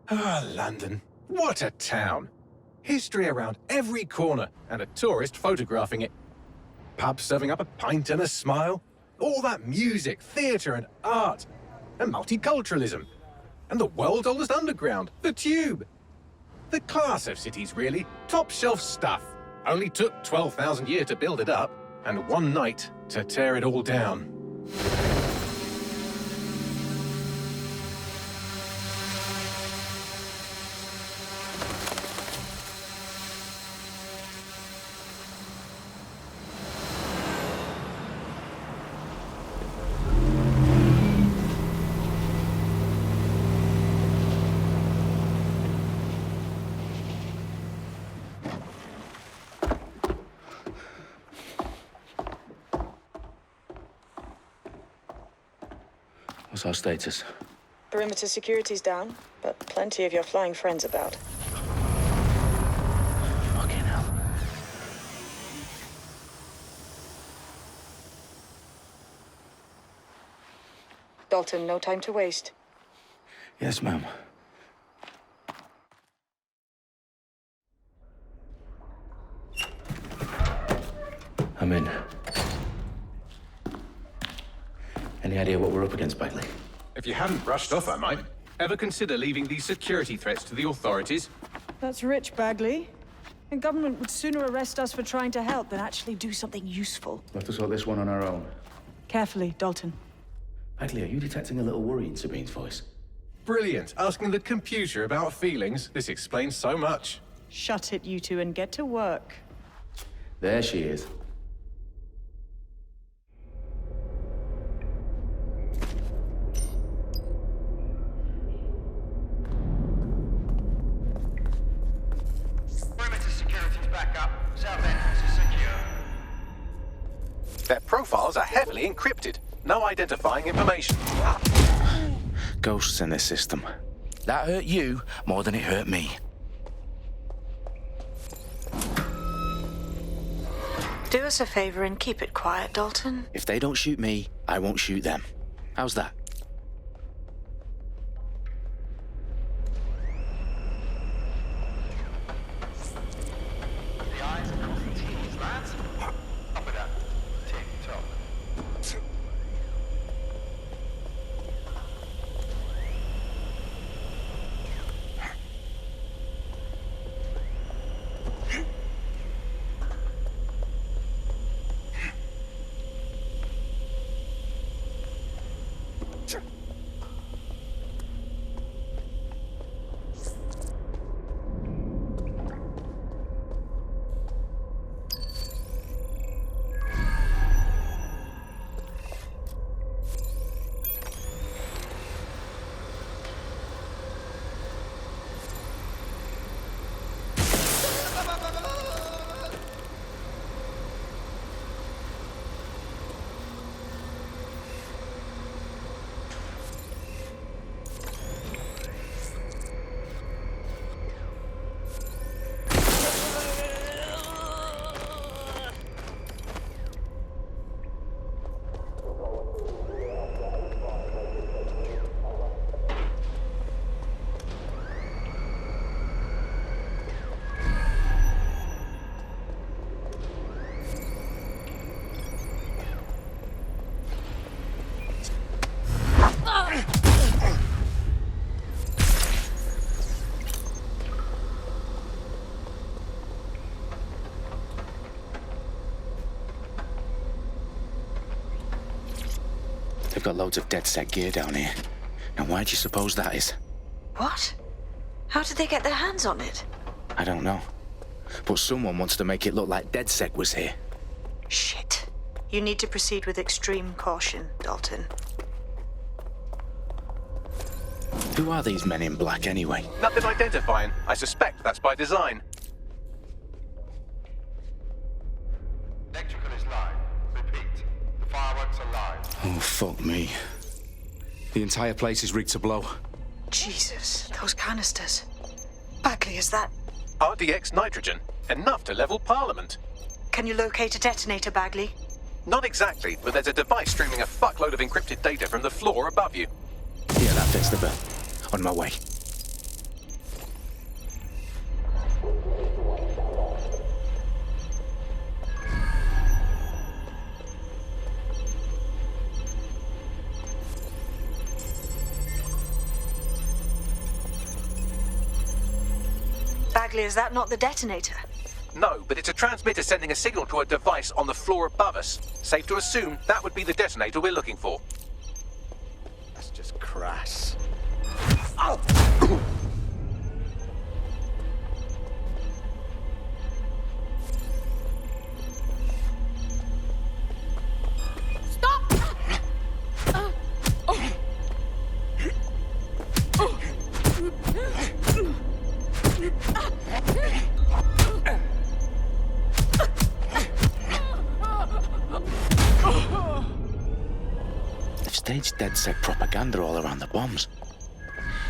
Ah, London. What a town. History around every corner, and a tourist photographing it. Pubs serving up a pint and a smile. All that music, theatre and art. And multiculturalism. And the world's oldest underground, the Tube. The class of cities, really. Top shelf stuff. Only took 12,000 years to build it up, and one night to tear it all down. What's our status? Perimeter security's down, but plenty of your flying friends about. Fucking hell. Dalton, no time to waste. Yes, ma'am. I'm in. Any idea what we're up against, Bagley? If you hadn't brushed off, I might. Ever consider leaving these security threats to the authorities? That's rich, Bagley. The government would sooner arrest us for trying to help than actually do something useful. We'll have to sort this one on our own. Carefully, Dalton. Bagley, are you detecting a little worry in Sabine's voice? Brilliant. Asking the computer about feelings. This explains so much. Shut it, you two, and get to work. There she is. Their profiles are heavily encrypted. No identifying information. Ghosts in this system. That hurt you more than it hurt me. Do us a favor and keep it quiet, Dalton. If they don't shoot me, I won't shoot them. How's that? They've got loads of Dedsec gear down here. Now, why do you suppose that is? What? How did they get their hands on it? I don't know. But someone wants to make it look like Dedsec was here. Shit. You need to proceed with extreme caution, Dalton. Who are these men in black, anyway? Nothing identifying. I suspect that's by design. Electrical is live. Repeat. The fireworks are live. Oh, fuck me. The entire place is rigged to blow. Jesus, those canisters. Bagley, is that... RDX nitrogen. Enough to level Parliament. Can you locate a detonator, Bagley? Not exactly, but there's a device streaming a fuckload of encrypted data from the floor above you. Yeah, that fits the bill. On my way. Bagley, is that not the detonator? No, but it's a transmitter sending a signal to a device on the floor above us. Safe to assume that would be the detonator we're looking for. That's just crass. Oh! Staged Dedsec propaganda all around the bombs.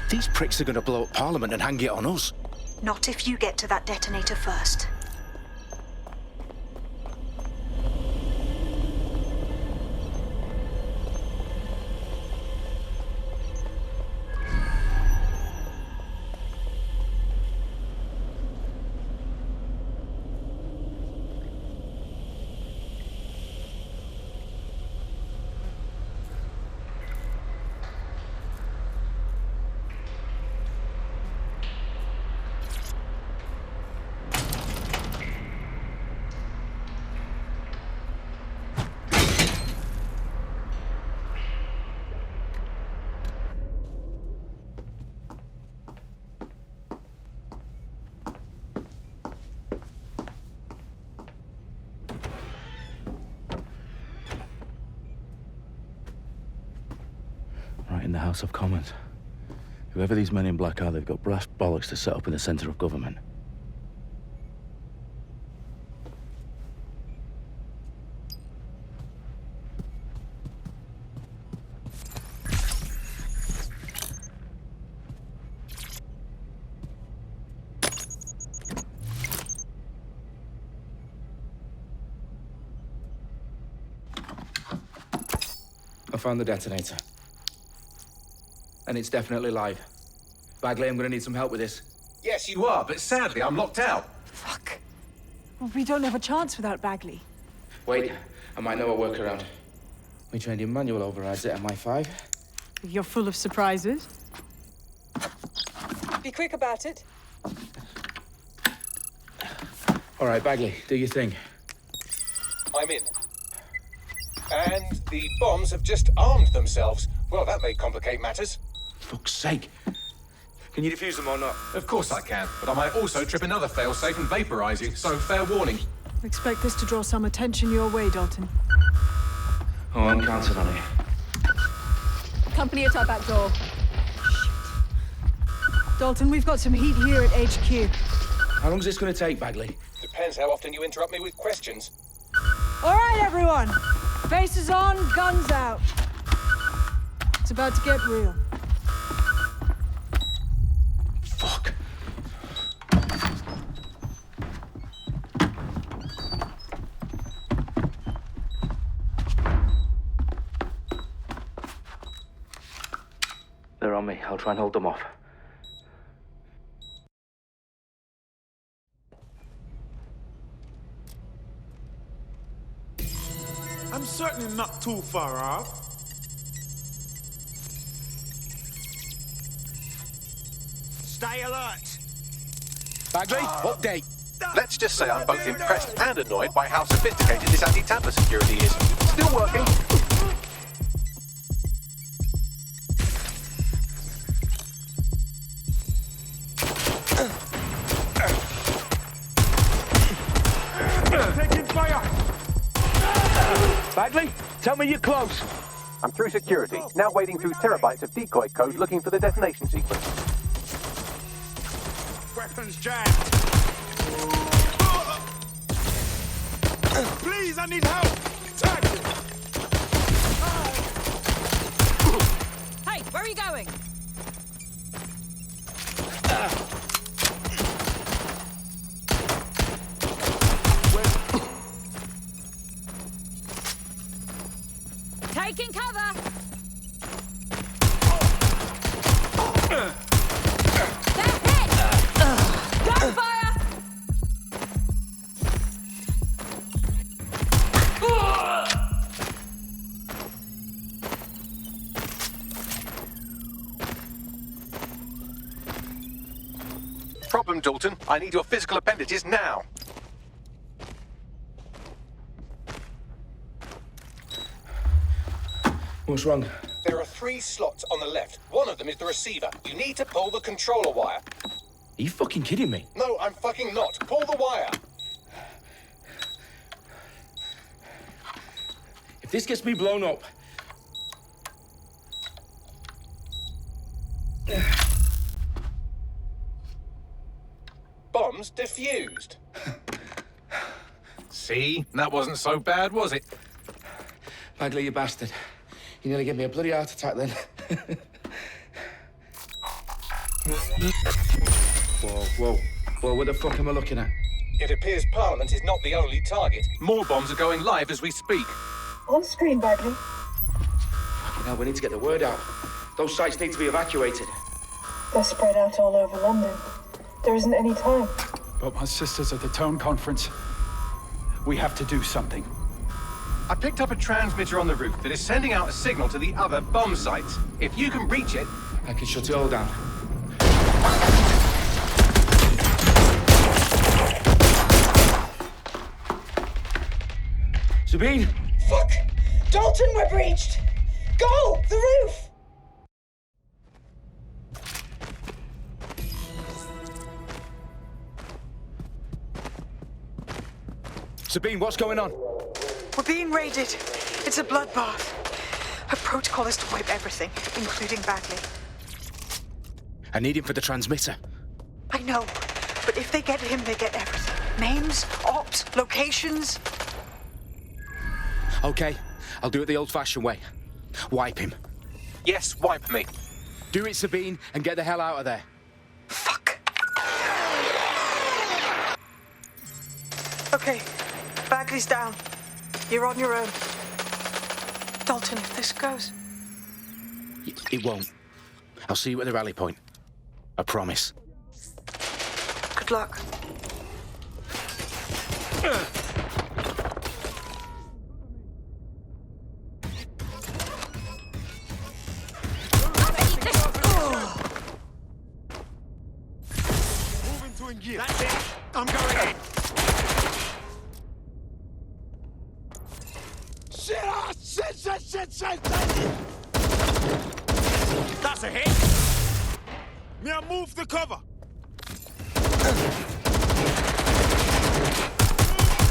These pricks are going to blow up Parliament and hang it on us. Not if you get to that detonator first. Right in the House of Commons. Whoever these men in black are, they've got brass bollocks to set up in the centre of government. I found the detonator. And it's definitely live. Bagley, I'm gonna need some help with this. Yes, you are, but sadly I'm locked out. Fuck. Well, we don't have a chance without Bagley. Wait, I might know a workaround. We trained in manual overrides at MI5. You're full of surprises. Be quick about it. All right, Bagley, do your thing. I'm in. And the bombs have just armed themselves. Well, that may complicate matters. Fuck's sake. Can you defuse them or not? Of course I can, but I might also trip another failsafe and vaporize you, so fair warning. Expect this to draw some attention your way, Dalton. Oh, I'm counting on it. Company at our back door. Shit. Dalton, we've got some heat here at HQ. How long's this gonna take, Bagley? Depends how often you interrupt me with questions. All right, everyone. Faces on, guns out. It's about to get real. Fuck. They're on me. I'll try and hold them off. I'm certainly not too far off. Stay alert. Bagley, update. Let's just say I'm both impressed and annoyed by how sophisticated this anti-tamper security is. Still working. Taking fire. Bagley, tell me you're close. I'm through security, now wading through terabytes of decoy code looking for the detonation sequence. Weapons jammed. Please, I need help. Taxi. Hey, where are you going? Taking cover! They're hit! Gunfire! problem, Dalton. I need your physical appendages now. What's wrong? There are 3 slots on the left. One of them is the receiver. You need to pull the controller wire. Are you fucking kidding me? No, I'm fucking not. Pull the wire. If this gets me blown up... Bombs defused. See? That wasn't so bad, was it? Bagley, you bastard. You nearly gave me a bloody heart attack then. Whoa. What the fuck am I looking at? It appears Parliament is not the only target. More bombs are going live as we speak. On screen, Bagley. Now we need to get the word out. Those sites need to be evacuated. They're spread out all over London. There isn't any time. But my sister's at the town conference. We have to do something. I picked up a transmitter on the roof that is sending out a signal to the other bomb sites. If you can reach it... I can shut it all down. Sabine! Fuck! Dalton, we're breached! Go! The roof! Sabine, what's going on? We're being raided. It's a bloodbath. Her protocol is to wipe everything, including Bagley. I need him for the transmitter. I know, but if they get him, they get everything. Names, ops, locations. Okay, I'll do it the old-fashioned way. Wipe him. Yes, wipe me. Do it, Sabine, and get the hell out of there. Fuck. Okay, Bagley's down. You're on your own. Dalton, if this goes... It won't. I'll see you at the rally point. I promise. Good luck. Moving to engage. That's it. I'm going in. Shit! That's a hit. May I move the cover?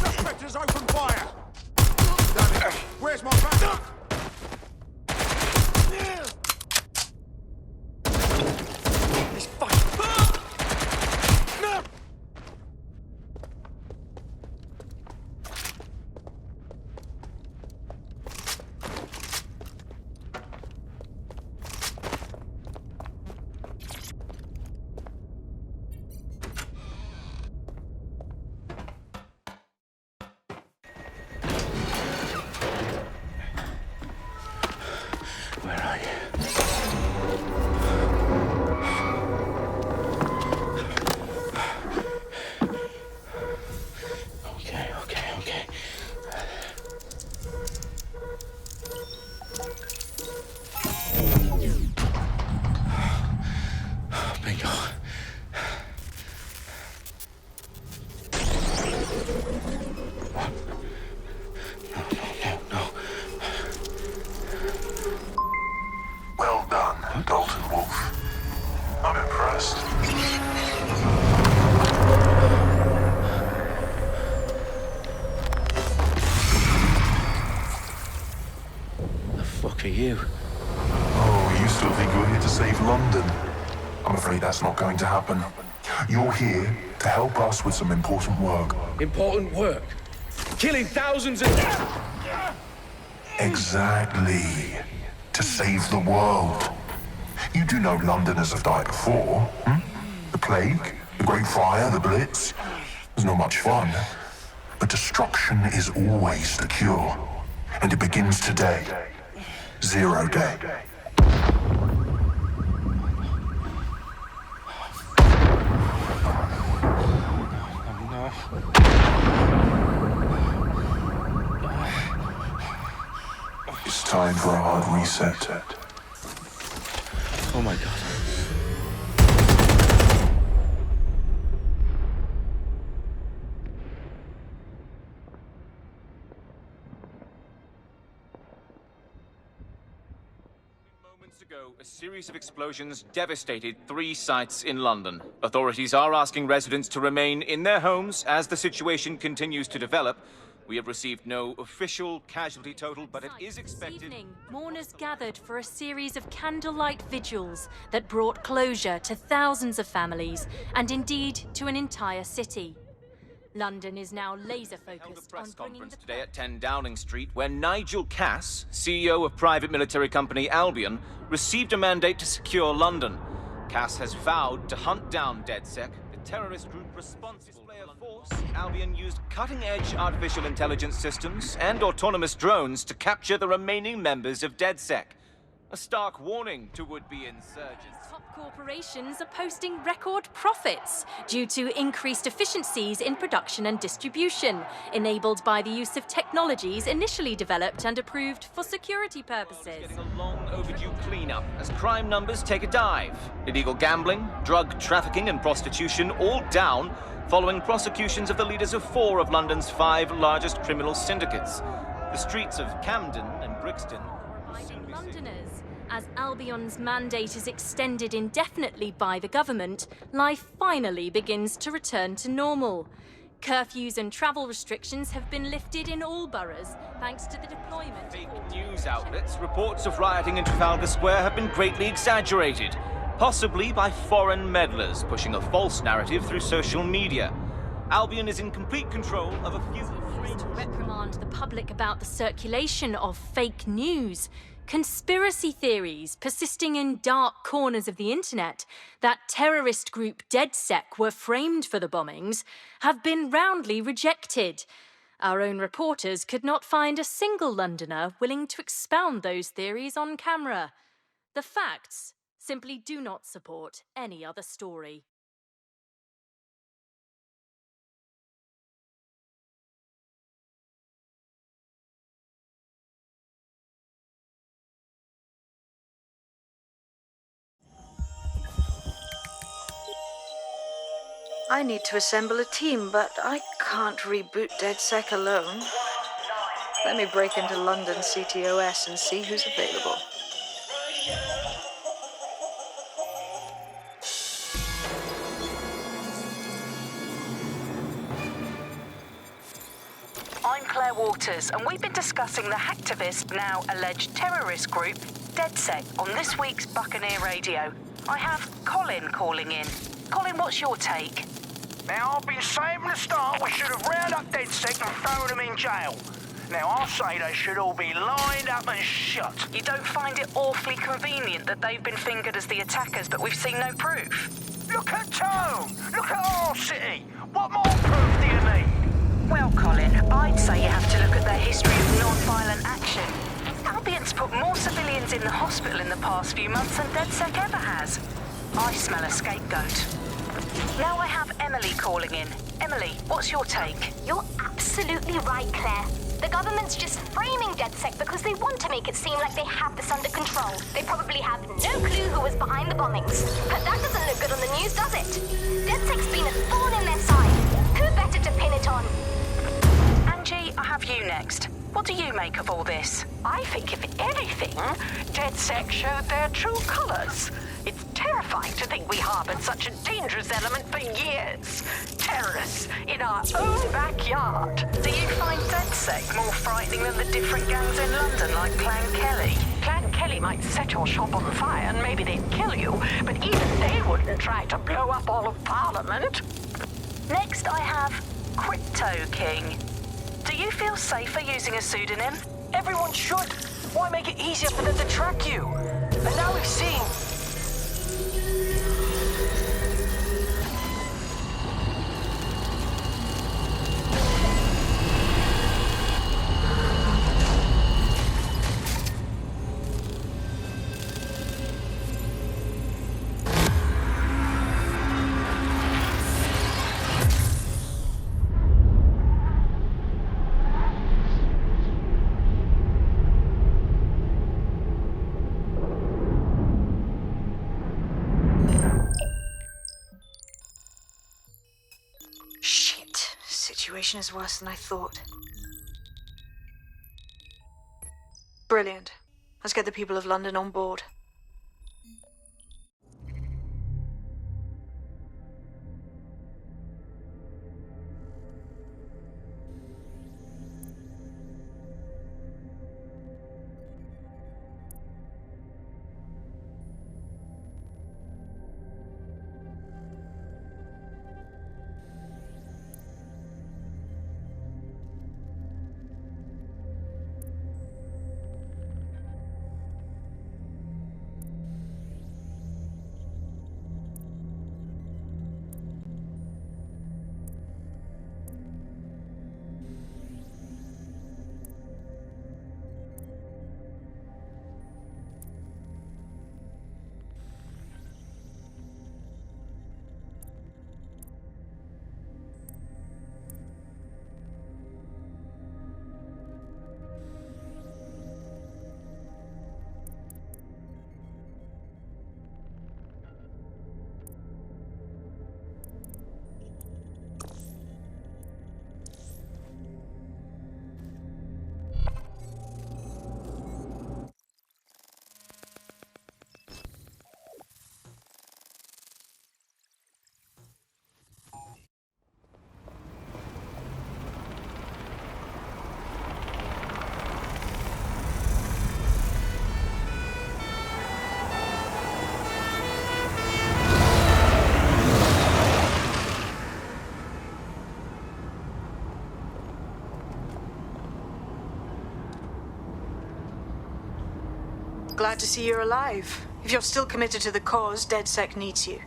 Suspectors open fire. Damn it. Where's my back? This fucking... Where are you? Okay. Bingo. No. Well done, Dalton Wolf. I'm impressed. The fuck are you? Oh, you still think you're here to save London? I'm afraid that's not going to happen. You're here to help us with some important work. Important work. Killing thousands of... Exactly. To save the world. You do know Londoners have died before, hmm? The Plague, the Great Fire, the Blitz. It's not much fun. But destruction is always the cure. And it begins today. 0 day. No. It's time for a hard reset. Oh my God. months ago, a series of explosions devastated 3 sites in London. Authorities are asking residents to remain in their homes as the situation continues to develop. We have received no official casualty total, but it is expected... This evening, mourners gathered for a series of candlelight vigils that brought closure to thousands of families, and indeed to an entire city. London is now laser-focused on bringing the... today at 10 Downing Street, where Nigel Cass, CEO of private military company Albion, received a mandate to secure London. Cass has vowed to hunt down Dedsec, the terrorist group responsible for force. Albion used cutting-edge artificial intelligence systems and autonomous drones to capture the remaining members of Dedsec. A stark warning to would-be insurgents. Top corporations are posting record profits due to increased efficiencies in production and distribution, enabled by the use of technologies initially developed and approved for security purposes. Getting a long overdue cleanup as crime numbers take a dive. Illegal gambling, drug trafficking and prostitution all down following prosecutions of the leaders of 4 of London's 5 largest criminal syndicates. The streets of Camden and Brixton Londoners. As Albion's mandate is extended indefinitely by the government, life finally begins to return to normal. Curfews and travel restrictions have been lifted in all boroughs, thanks to the deployment... Fake news outlets, reports of rioting in Trafalgar Square have been greatly exaggerated, possibly by foreign meddlers pushing a false narrative through social media. Albion is in complete control of a few... to reprimand the public about the circulation of fake news. Conspiracy theories persisting in dark corners of the internet that terrorist group Dedsec were framed for the bombings have been roundly rejected. Our own reporters could not find a single Londoner willing to expound those theories on camera. The facts simply do not support any other story. I need to assemble a team, but I can't reboot Dedsec alone. Let me break into London Ctos and see who's available. I'm Claire Waters, and we've been discussing the hacktivist, now alleged terrorist group, Dedsec, on this week's Buccaneer Radio. I have Colin calling in. Colin, what's your take? Now, I've been saying from the start we should have rounded up Dedsec and thrown them in jail. Now, I say they should all be lined up and shot. You don't find it awfully convenient that they've been fingered as the attackers, but we've seen no proof? Look at Tone! Look at our city! What more proof do you need? Well, Colin, I'd say you have to look at their history of non-violent action. Albion's put more civilians in the hospital in the past few months than Dedsec ever has. I smell a scapegoat. Now I have Emily calling in. Emily, what's your take? You're absolutely right, Claire. The government's just framing Dedsec because they want to make it seem like they have this under control. They probably have no clue who was behind the bombings. But that doesn't look good on the news, does it? Dedsec's been a thorn in their side. Who better to pin it on? Angie, I have you next. What do you make of all this? I think, if anything, Dedsec showed their true colors. It's terrifying to think we harbored such a dangerous element for years. Terrorists in our own backyard. Do you find Dedsec more frightening than the different gangs in London, like Clan Kelly? Clan Kelly might set your shop on fire and maybe they'd kill you, but even they wouldn't try to blow up all of Parliament. Next, I have Crypto King. Do you feel safer using a pseudonym? Everyone should. Why make it easier for them to track you? And now we've seen... Situation is worse than I thought. Brilliant. Let's get the people of London on board. Glad to see you're alive. If you're still committed to the cause, Dedsec needs you.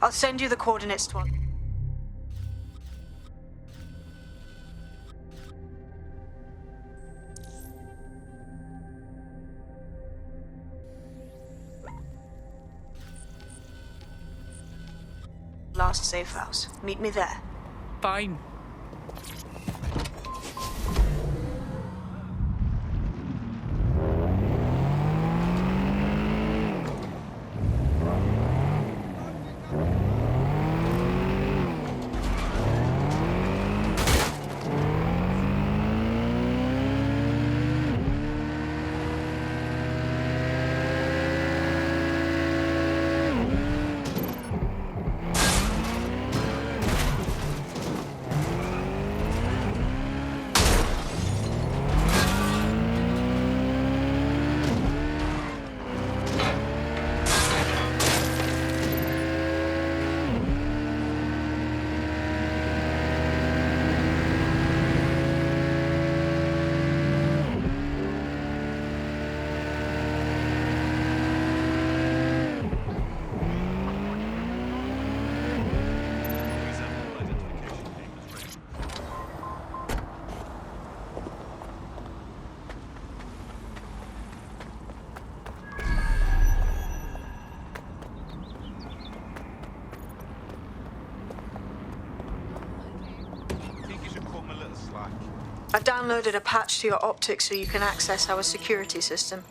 I'll send you the coordinates to one. Last safe house. Meet me there. Fine. I've downloaded a patch to your optics so you can access our security system.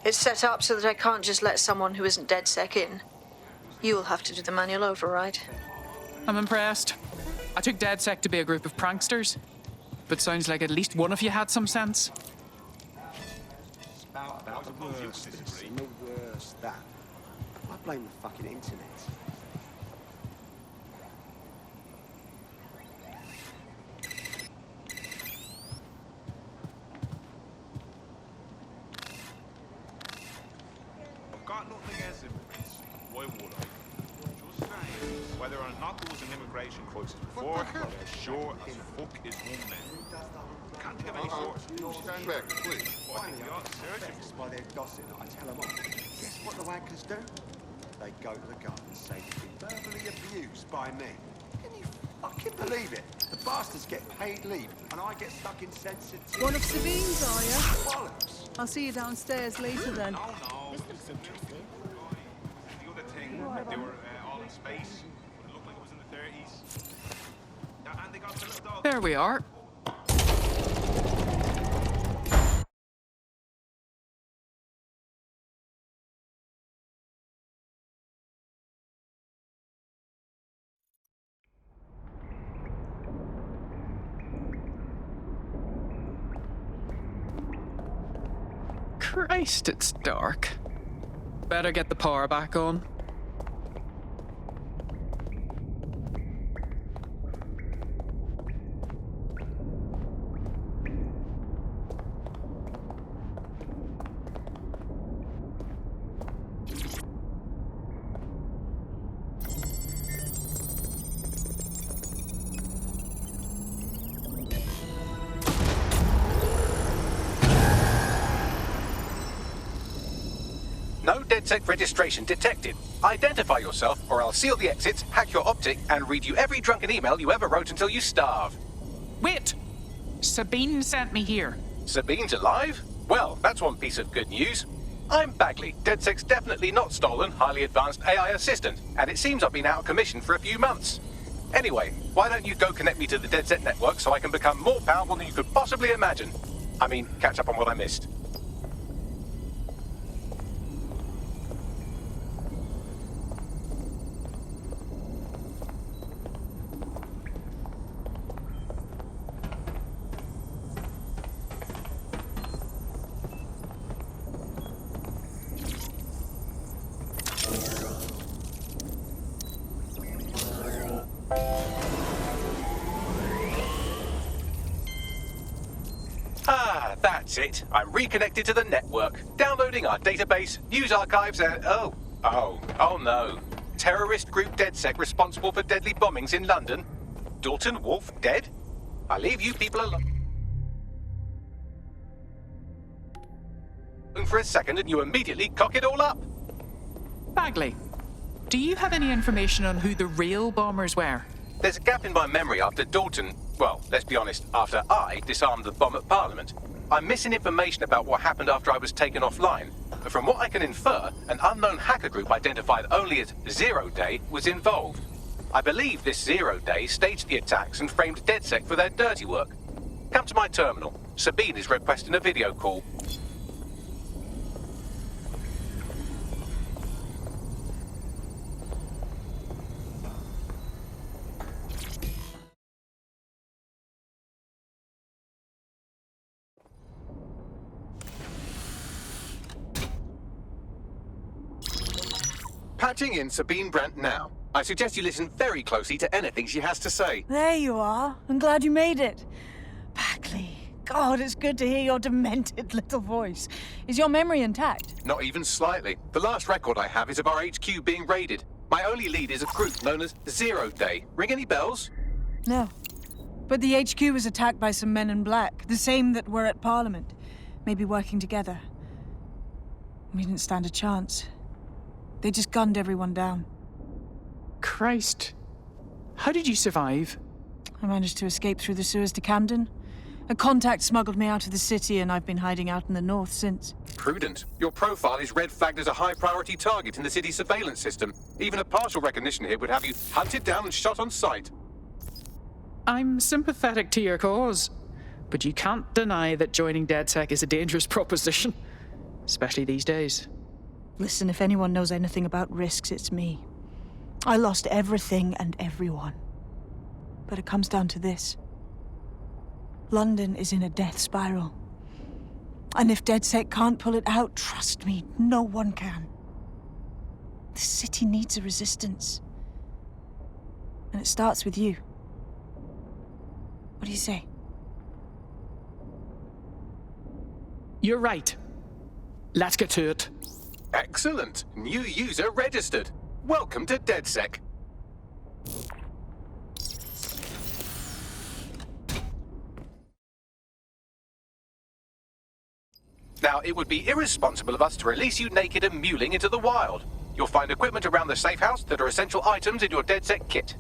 It's set up so that I can't just let someone who isn't Dedsec in. You'll have to do the manual override. I'm impressed. I took Dedsec to be a group of pranksters, but sounds like at least one of you had some sense. About the worst this and the worst that. I blame the fucking internet. Why would I? Just saying, whether or not there was an immigration crisis before, they're sure as fuck is one now. Can't think of any sort. Stand back, please. Why think you're searching? By their gossip, I tell them off. Guess what the wankers do? They go to the guard and say they've been verbally abused by me. Can you fucking believe it? The bastards get paid leave, and I get stuck in sensitive... One of Sabine's, are you? Bollocks. I'll see you downstairs later then. No. The other thing, they were all in space, but it looked like it was in the 30s. And they got the little dog. There we are. Christ, it's dark. Better get the power back on. No Dedsec registration detected. Identify yourself, or I'll seal the exits, hack your optic, and read you every drunken email you ever wrote until you starve. Wait! Sabine sent me here. Sabine's alive? Well, that's one piece of good news. I'm Bagley, Dedsec's definitely not stolen, highly advanced AI assistant, and it seems I've been out of commission for a few months. Anyway, why don't you go connect me to the Dedsec network so I can become more powerful than you could possibly imagine? I mean, catch up on what I missed. Ah, that's it. I'm reconnected to the network, downloading our database, news archives, and oh no. Terrorist group Dedsec responsible for deadly bombings in London? Dalton Wolf dead? I leave you people alone. for a second and you immediately cock it all up. Bagley, do you have any information on who the real bombers were? There's a gap in my memory after Dalton, well, let's be honest, after I disarmed the bomb at Parliament. I'm missing information about what happened after I was taken offline. But from what I can infer, an unknown hacker group identified only as Zero Day was involved. I believe this Zero Day staged the attacks and framed Dedsec for their dirty work. Come to my terminal. Sabine is requesting a video call. Patching in Sabine Brandt now. I suggest you listen very closely to anything she has to say. There you are. I'm glad you made it. Bagley, God, it's good to hear your demented little voice. Is your memory intact? Not even slightly. The last record I have is of our HQ being raided. My only lead is a group known as Zero Day. Ring any bells? No. But the HQ was attacked by some men in black, the same that were at Parliament. Maybe working together. We didn't stand a chance. They just gunned everyone down. Christ. How did you survive? I managed to escape through the sewers to Camden. A contact smuggled me out of the city, and I've been hiding out in the north since. Prudent. Your profile is red flagged as a high-priority target in the city's surveillance system. Even a partial recognition here would have you hunted down and shot on sight. I'm sympathetic to your cause, but you can't deny that joining Dedsec is a dangerous proposition, especially these days. Listen, if anyone knows anything about risks, it's me. I lost everything and everyone. But it comes down to this. London is in a death spiral. And if Dedsec can't pull it out, trust me, no one can. The city needs a resistance. And it starts with you. What do you say? You're right. Let's get to it. Excellent. New user registered. Welcome to Dedsec. Now, it would be irresponsible of us to release you naked and mewling into the wild. You'll find equipment around the safe house that are essential items in your Dedsec kit.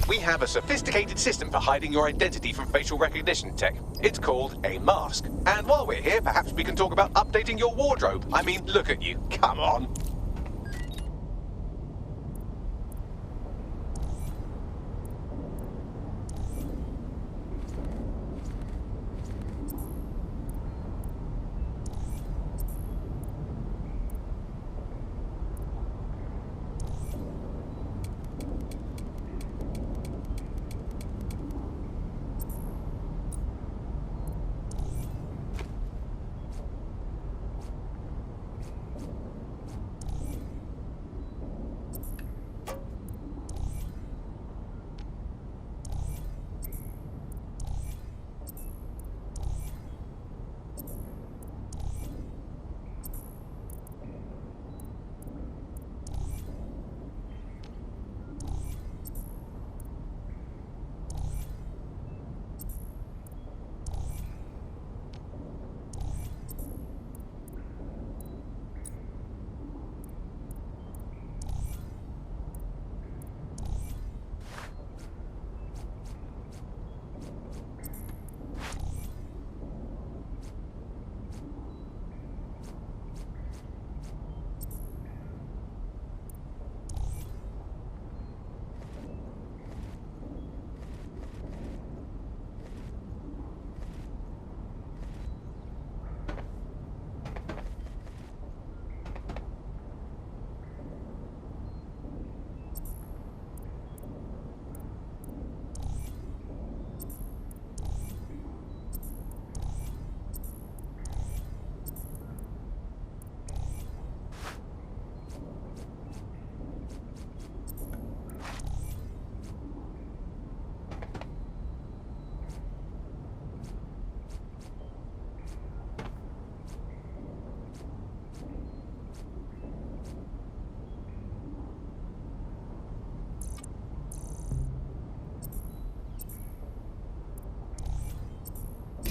We have a sophisticated system for hiding your identity from facial recognition tech. It's called a mask. And while we're here, perhaps we can talk about updating your wardrobe. I mean, look at you. Come on.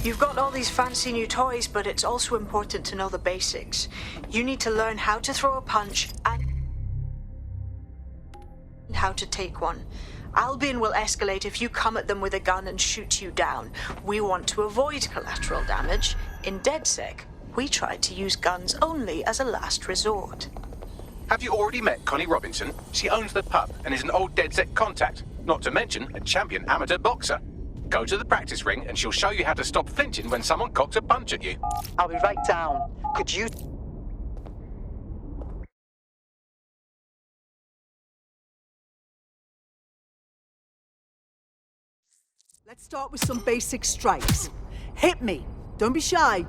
You've got all these fancy new toys, but it's also important to know the basics. You need to learn how to throw a punch and how to take one. Albion will escalate if you come at them with a gun and shoot you down. We want to avoid collateral damage. In Dedsec, we try to use guns only as a last resort. Have you already met Connie Robinson? She owns the pub and is an old Dedsec contact, not to mention a champion amateur boxer. Go to the practice ring and she'll show you how to stop flinching when someone cocks a punch at you. I'll be right down. Could you... Let's start with some basic strikes. Hit me. Don't be shy.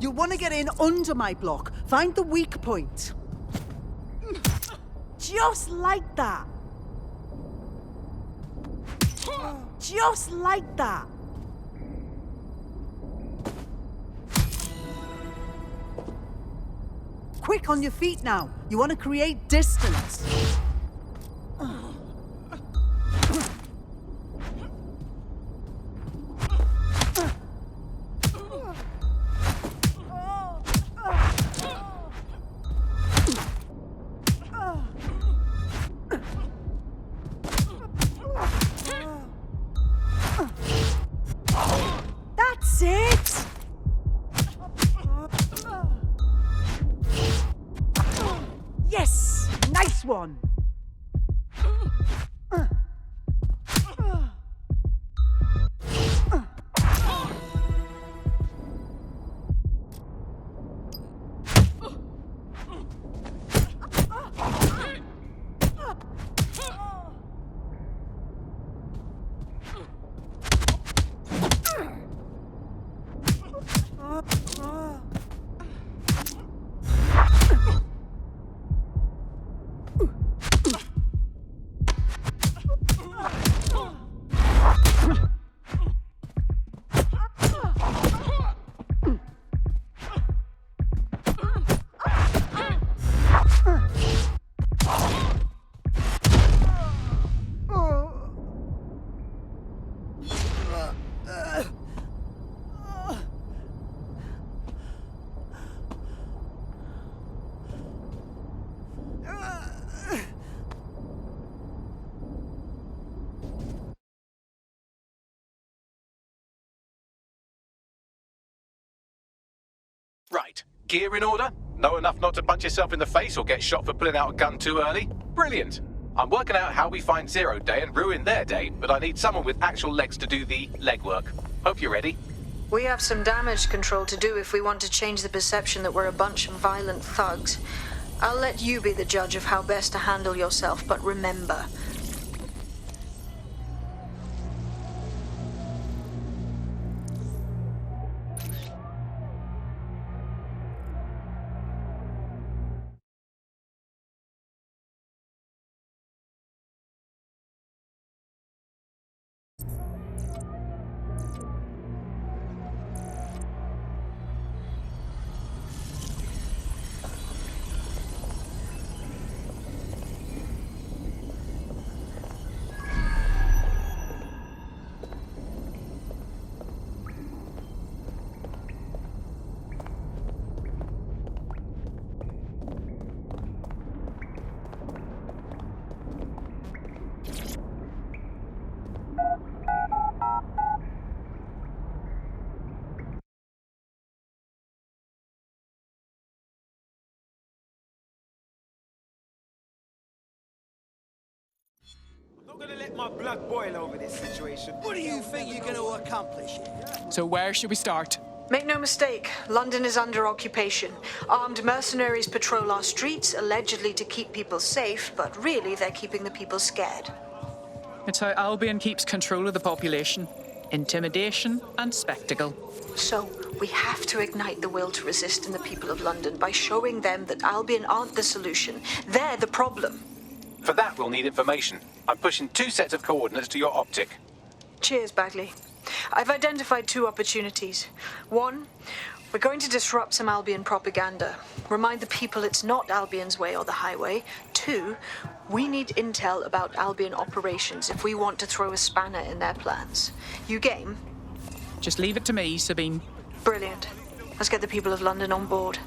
You'll want to get in under my block. Find the weak point. Just like that. Just like that. Quick on your feet now. You want to create distance. That's it! Yes! Nice one! Right. Gear in order? Know enough not to punch yourself in the face or get shot for pulling out a gun too early? Brilliant. I'm working out how we find Zero Day and ruin their day, but I need someone with actual legs to do the legwork. Hope you're ready. We have some damage control to do if we want to change the perception that we're a bunch of violent thugs. I'll let you be the judge of how best to handle yourself, but remember, I'm not gonna let my blood boil over this situation. What do you think you're gonna accomplish here? So where should we start? make no mistake, London is under occupation. Armed mercenaries patrol our streets, allegedly to keep people safe, but really they're keeping the people scared. It's how Albion keeps control of the population. Intimidation and spectacle. So, we have to ignite the will to resist in the people of London by showing them that Albion aren't the solution. They're the problem. For that, we'll need information. I'm pushing 2 sets of coordinates to your optic. Cheers, Bagley. I've identified 2 opportunities. 1, we're going to disrupt some Albion propaganda. Remind the people it's not Albion's way or the highway. 2, we need intel about Albion operations if we want to throw a spanner in their plans. You game? Just leave it to me, Sabine. Brilliant. Let's get the people of London on board.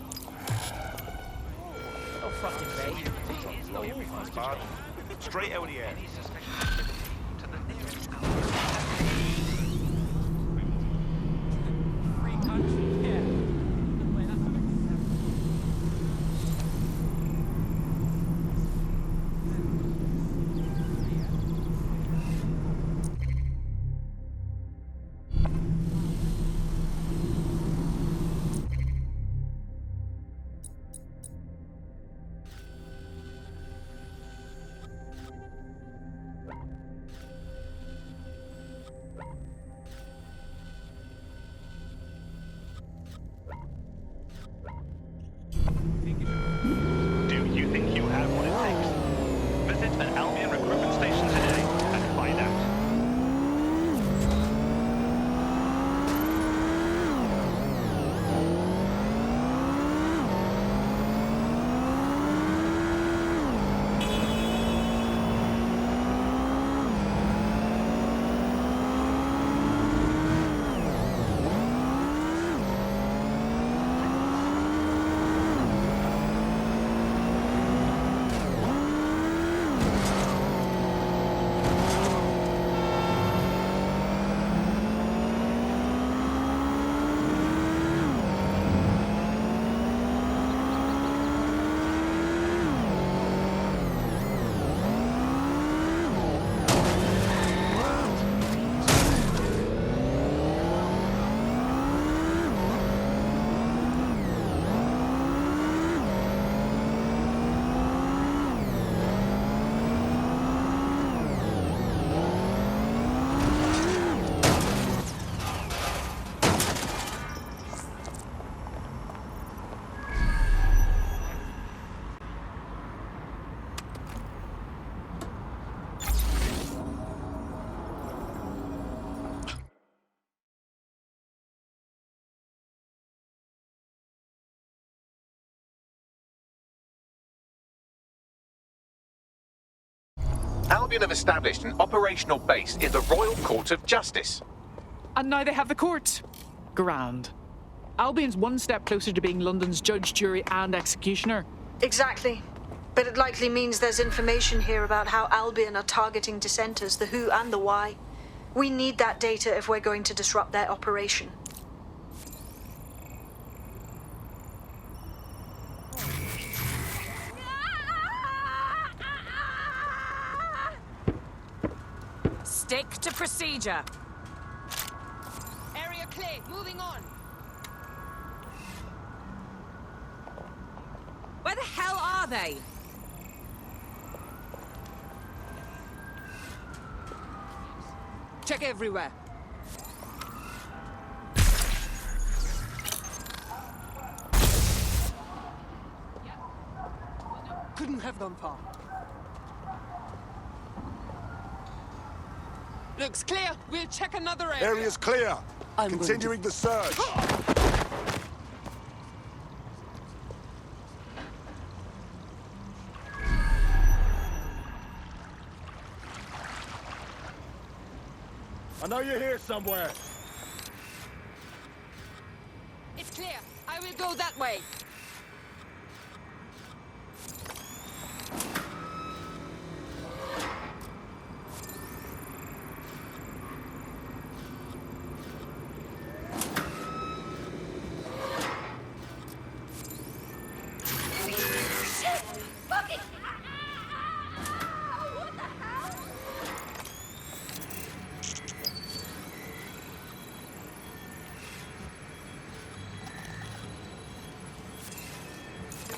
Straight out of the air. Do you think you have what it takes? Visit an Albion recruitment station today and find out. Albion have established an operational base in the Royal Court of Justice. And now they have the courts. Grand. Albion's one step closer to being London's judge, jury, and executioner. Exactly. But it likely means there's information here about how Albion are targeting dissenters, the who and the why. We need that data if we're going to disrupt their operation. to procedure. Area clear. Moving on. Where the hell are they? Check everywhere. Couldn't have gone far. Looks clear. We'll check another area. Area's clear. Continuing the search. I know you're here somewhere. It's clear. I will go that way.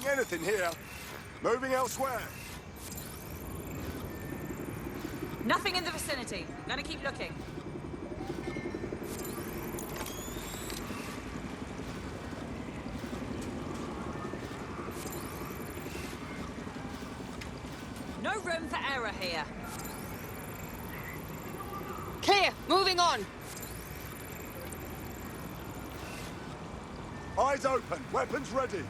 Anything here. Moving elsewhere. Nothing in the vicinity. Gonna keep looking. No room for error here. Clear. Moving on. Eyes open. Weapons ready.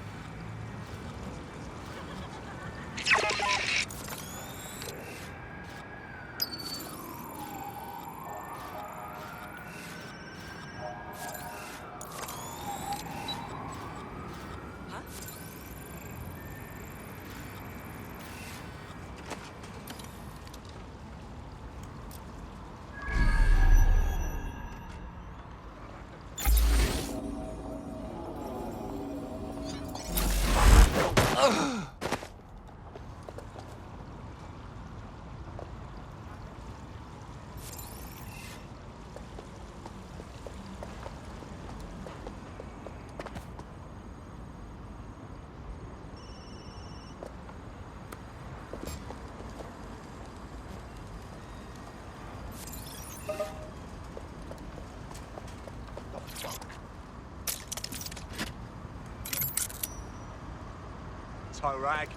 Toe rag.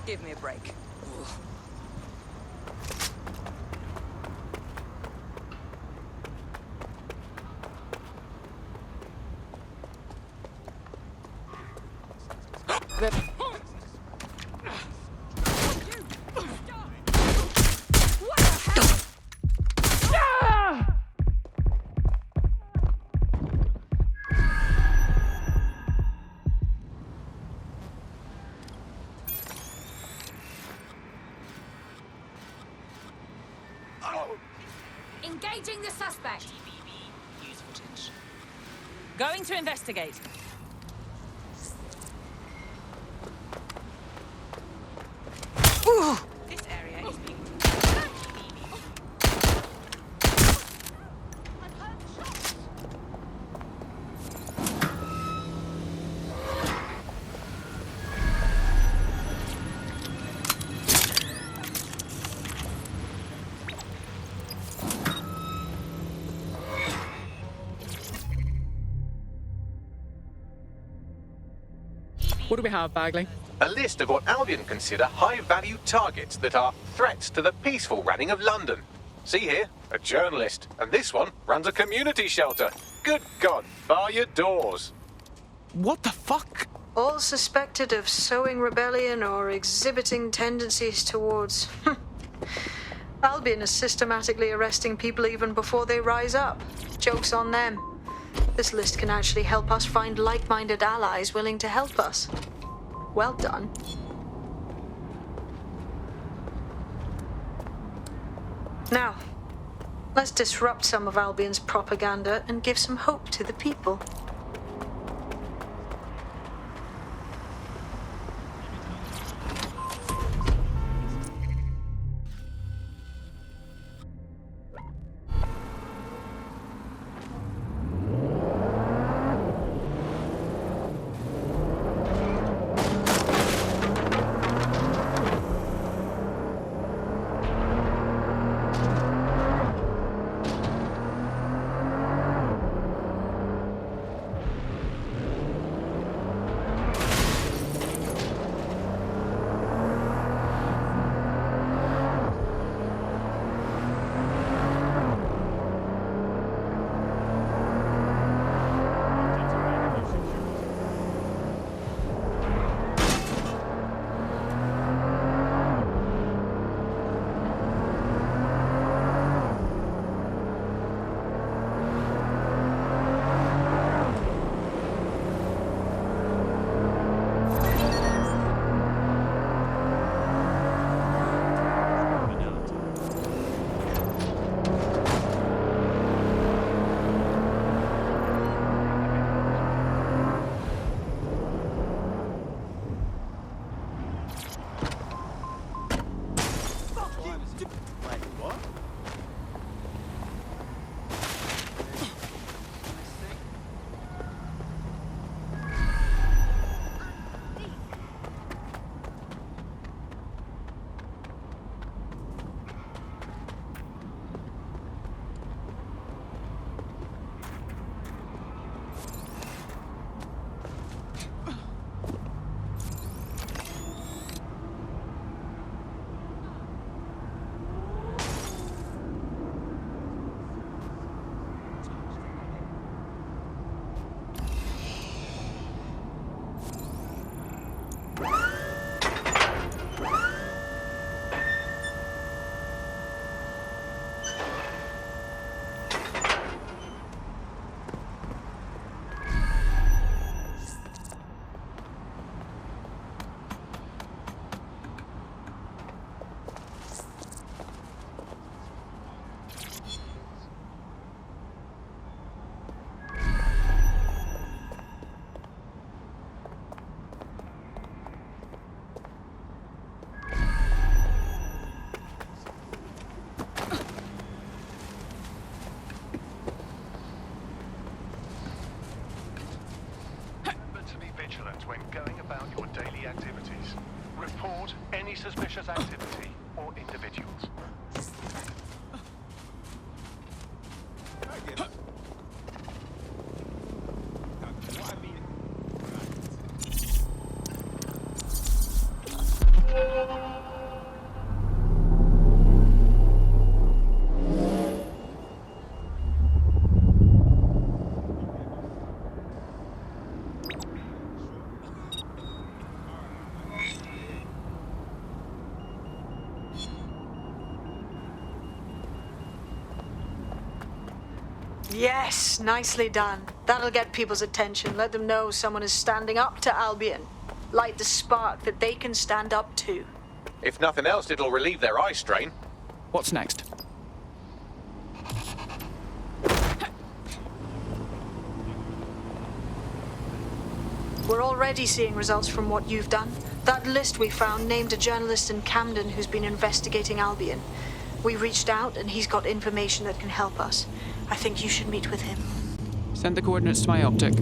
Give me a break. Engaging the suspect. Use footage. Going to investigate. Ooh. This area is being... What do we have, Bagley? A list of what Albion consider high-value targets that are threats to the peaceful running of London. See here, a journalist, and this one runs a community shelter. Good God, bar your doors. What the fuck? All suspected of sowing rebellion or exhibiting tendencies towards... Albion is systematically arresting people even before they rise up. Joke's on them. This list can actually help us find like-minded allies willing to help us. Well done. Now, let's disrupt some of Albion's propaganda and give some hope to the people. When going about your daily activities, report any suspicious activity or individuals. Yes, nicely done. That'll get people's attention. Let them know someone is standing up to Albion. Light the spark that they can stand up to. If nothing else, it'll relieve their eye strain. What's next? We're already seeing results from what you've done. That list we found named a journalist in Camden who's been investigating Albion. We reached out and he's got information that can help us. I think you should meet with him. Send the coordinates to my optic.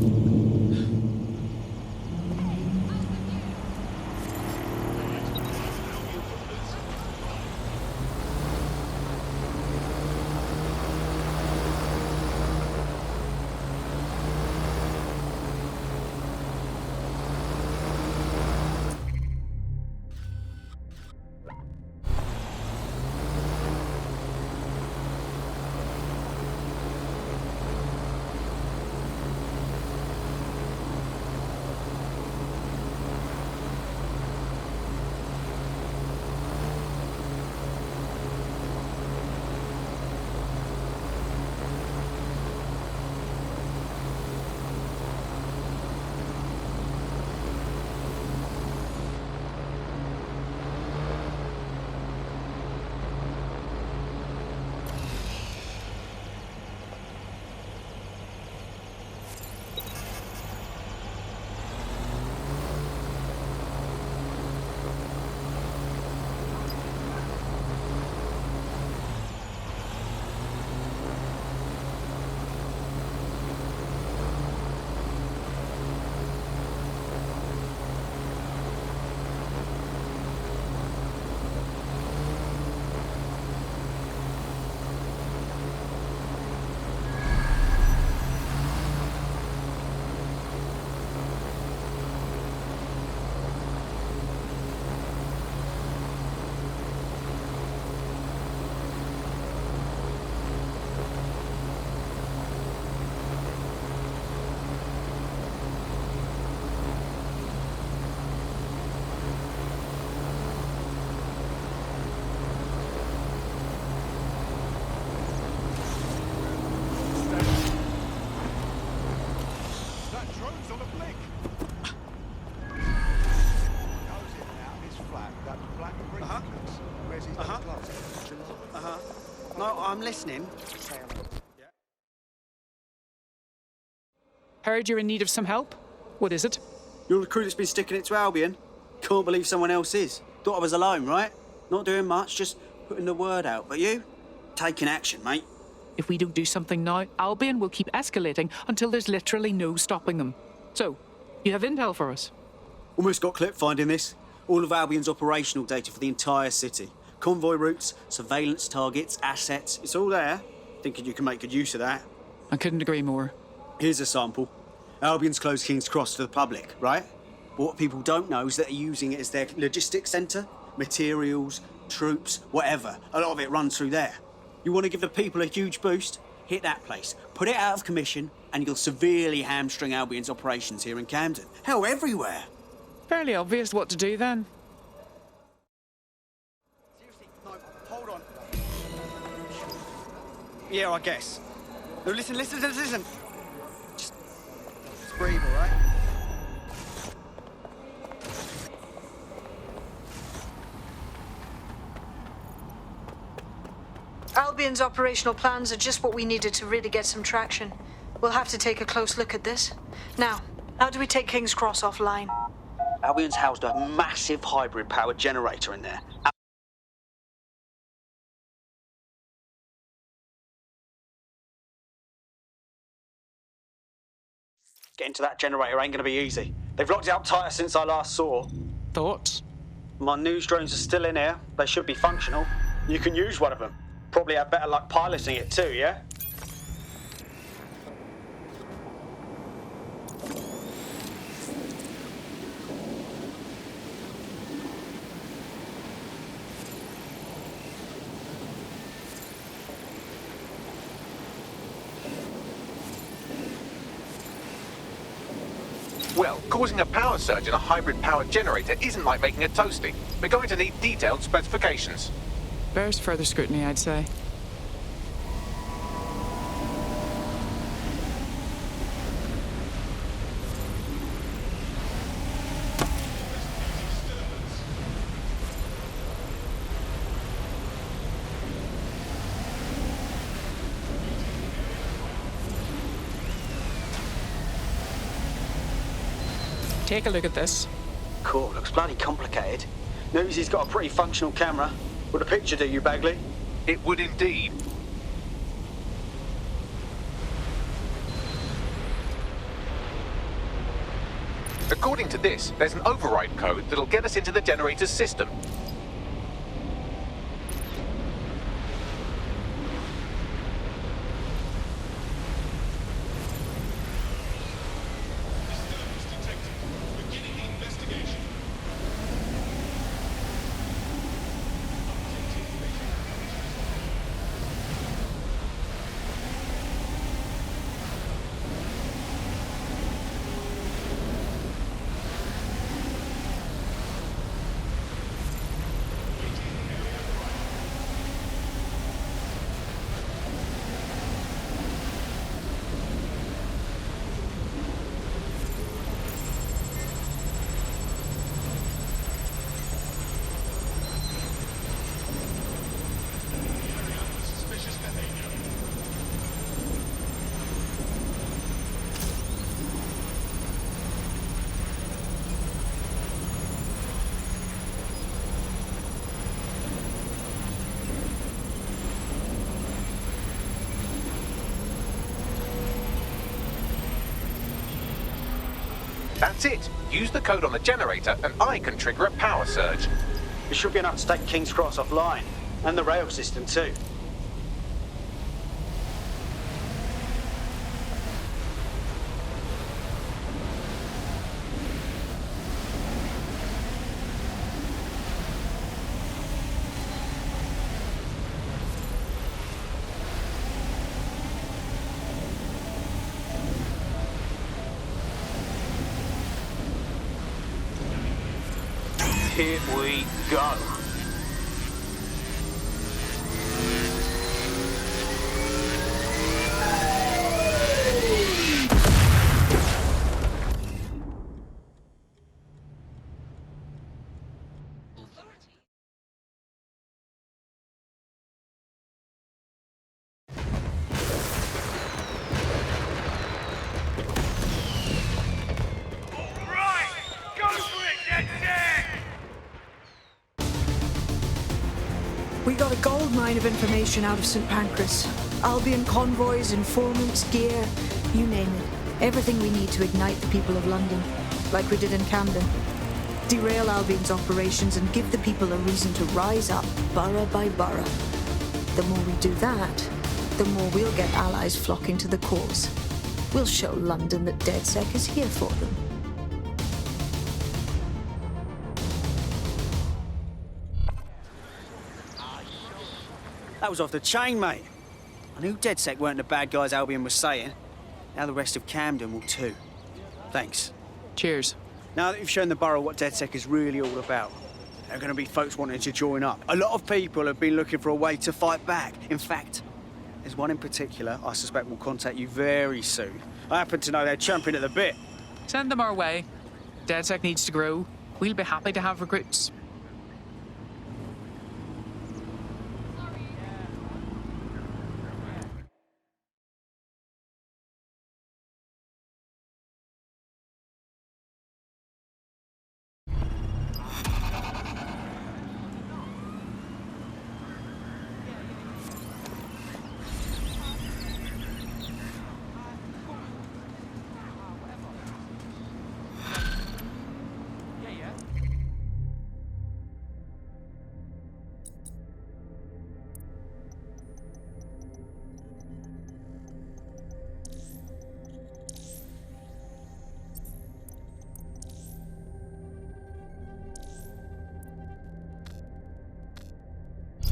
I'm listening. Heard you're in need of some help. What is it? You're the crew that's been sticking it to Albion. Can't believe someone else is. Thought I was alone, right? Not doing much, just putting the word out. But you? Taking action, mate. If we don't do something now, Albion will keep escalating until there's literally no stopping them. So, you have intel for us? Almost got clipped finding this. All of Albion's operational data for the entire city. Convoy routes, surveillance targets, assets. It's all there. Thinking you can make good use of that. I couldn't agree more. Here's a sample. Albion's closed King's Cross to the public, right? But what people don't know is that they're using it as their logistics centre. Materials, troops, whatever. A lot of it runs through there. You want to give the people a huge boost? Hit that place. Put it out of commission, and you'll severely hamstring Albion's operations here in Camden. Hell, everywhere. Fairly obvious what to do then. Seriously, no, hold on. Yeah, I guess. No, listen. Just breathe, all right? Albion's operational plans are just what we needed to really get some traction. We'll have to take a close look at this. Now, how do we take King's Cross offline? Albion's housed a massive hybrid-powered generator in there. Getting to that generator ain't gonna be easy. They've locked it up tighter since I last saw. Thoughts? My news drones are still in here. They should be functional. You can use one of them. Probably have better luck piloting it too, yeah? Well, causing a power surge in a hybrid-powered generator isn't like making a toasty. We're going to need detailed specifications. Bears further scrutiny, I'd say. Take a look at this. Cool, looks bloody complicated. Knows he's got a pretty functional camera. Would a picture do you, Bagley? It would indeed. According to this, there's an override code that'll get us into the generator's system. That's it. Use the code on the generator and I can trigger a power surge. It should be enough to take King's Cross offline. And the rail system too. Here we go. We got a gold mine of information out of St. Pancras. Albion convoys, informants, gear, you name it. Everything we need to ignite the people of London, like we did in Camden. Derail Albion's operations and give the people a reason to rise up, borough by borough. The more we do that, the more we'll get allies flocking to the cause. We'll show London that Dedsec is here for them. That was off the chain, mate. I knew Dedsec weren't the bad guys Albion was saying. Now the rest of Camden will too. Thanks. Cheers. Now that you've shown the borough what Dedsec is really all about, there are going to be folks wanting to join up. A lot of people have been looking for a way to fight back. In fact, there's one in particular I suspect will contact you very soon. I happen to know they're champing at the bit. Send them our way. Dedsec needs to grow. We'll be happy to have recruits.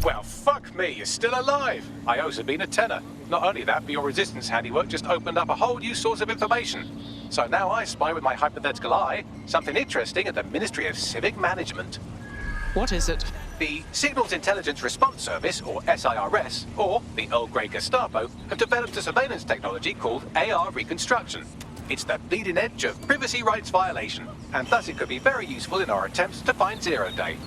Well, fuck me, you're still alive. I owe Sabine a tenner. Not only that, but your resistance handiwork just opened up a whole new source of information. So now I spy with my hypothetical eye something interesting at the Ministry of Civic Management. What is it? The Signals Intelligence Response Service, or SIRS, or the Earl Grey Gestapo, have developed a surveillance technology called AR Reconstruction. It's the bleeding edge of privacy rights violation, and thus it could be very useful in our attempts to find Zero Day.